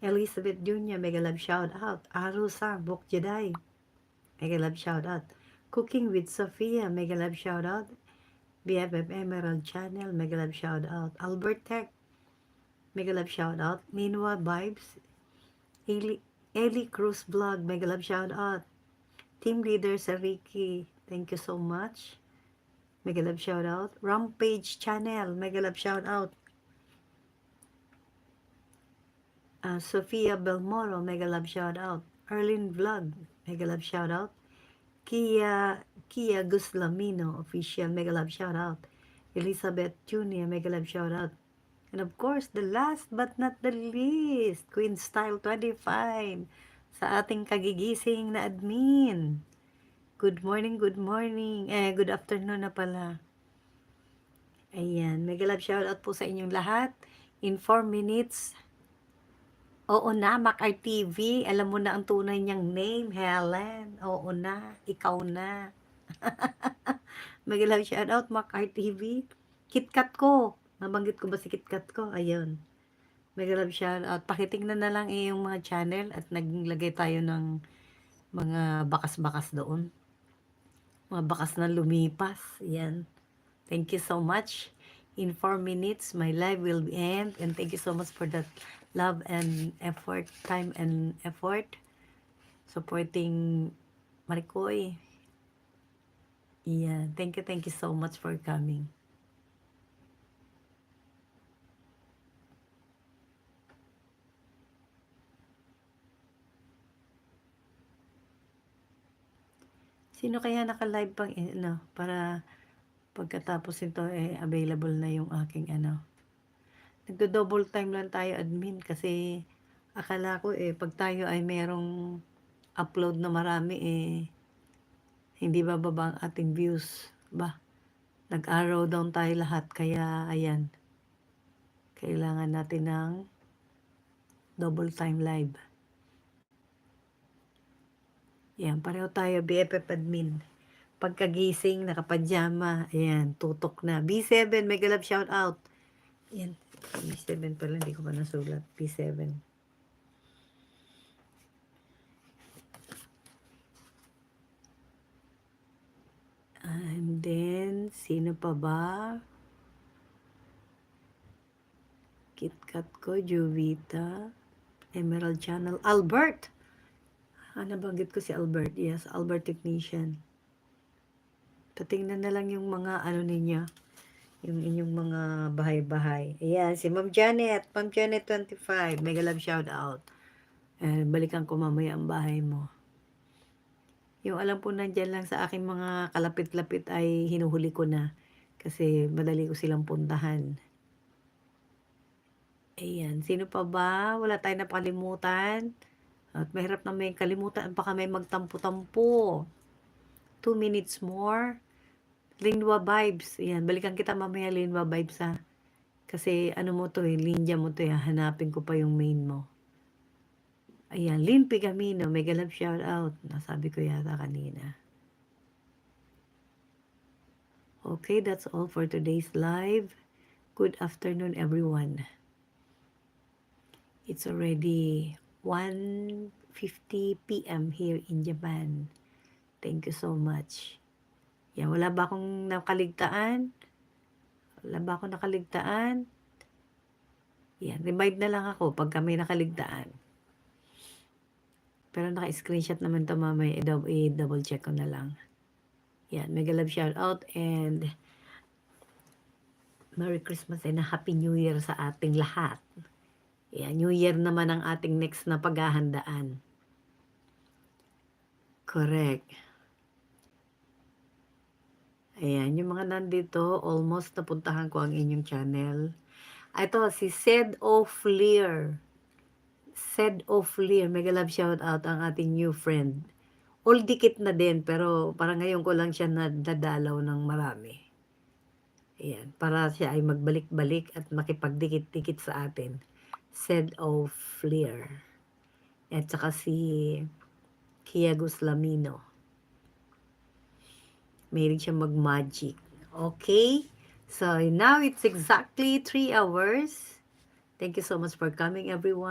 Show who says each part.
Speaker 1: Elizabeth Jr., mega love shout out. Arusa, Bok Jedi, mega love shout out. Cooking with Sophia, mega love shout out. BFF Emerald Channel, mega love shout out. Albert Tech, mega love shout out. Minwa Vibes, Ellie Cruz Vlog, mega love shout out. Team leader Sariki, thank you so much. Mega love shout out. Rampage Channel, mega love shout out. Sofia Belmoro, mega love shout out. Erlin Vlog, mega love shout out. Kia Guslamino, official, mega love shout out. Elizabeth Jr., mega love shout out. And of course, the last but not the least, Queen Style 25, sa ating kagigising na admin. Good morning, good morning. Good afternoon na pala. Ayan, mega love shout out po sa inyong lahat. In 4 minutes, oo na, Mac TV, alam mo na ang tunay niyang name, Helen. Oo na, ikaw na. Mega love shout out, Mac TV. KitKat ko. Nabanggit ko ba si KitKat ko? Ayun. Mega love shout out. Pakitingnan na lang yung mga channel at naglagay tayo ng mga bakas-bakas doon. Mga bakas na lumipas. Ayan. Thank you so much. In 4 minutes, my live will end. And thank you so much for that love and effort, time and effort. Supporting Maricoy. Yeah, thank you so much for coming. Sino kaya naka-live pang para pagkatapos nito available na yung aking Nagdo-double time lang tayo admin kasi akala ko pag tayo ay merong upload na marami hindi bababa ang ating views ba. Nag-arrow down tayo lahat kaya ayan. Kailangan natin ng double time live. Yan, pareho tayo BFF admin. Pagkagising, nakapajama, ayan, tutok na. B7, mega love shout out. Ayan, B7 pala, hindi ko pa nasulat. B7. And then, sino pa ba? KitKat ko, Juvita, Emerald Channel, Albert! Nabanggit ko si Albert. Yes, Albert Technician. Patingnan na lang yung mga ninyo. Yung inyong mga bahay-bahay. Ayan, si Ma'am Janet. Ma'am Janet 25. Mega love shout out. Balikan ko mamaya ang bahay mo. Yung alam po nandyan lang sa aking mga kalapit-lapit ay hinuhuli ko na. Kasi madali ko silang puntahan. Ayan, sino pa ba? Wala tayong napakalimutan. At mahirap na may kalimutan. Baka may magtampo-tampo. 2 minutes more. Linwa Vibes. Ayan, balikan kita mamaya Linwa Vibes ha. Kasi mo to Linja mo to hanapin ko pa yung main mo. Ayan, Lynn Pigamino, mega love shout out. Nasabi ko yata kanina. Okay, that's all for today's live. Good afternoon everyone. It's already 1:50 p.m. here in Japan. Thank you so much. Yan, wala ba akong nakaligtaan? Wala ba akong nakaligtaan? Yan, remind na lang ako pag may nakaligtaan. Pero naka-screenshot naman to mamaya, i-double check ko na lang. Yan, mega love shout out and Merry Christmas and a Happy New Year sa ating lahat. Yan, New Year naman ang ating next na paghahandaan. Correct. Ayan, yung mga nandito, almost napuntahan ko ang inyong channel. Ito, si Sed O'Fleer. Sed O'Fleer, mega love shout out ang ating new friend. All dikit na din, pero parang ngayon ko lang siya nadadalaw ng marami. Ayan, para siya ay magbalik-balik at makipagdikit-dikit sa atin. Sed O'Fleer. At saka si Kia Guslamino. Mahilig siya mag-magic. Okay? So, now it's exactly 3 hours. Thank you so much for coming, everyone.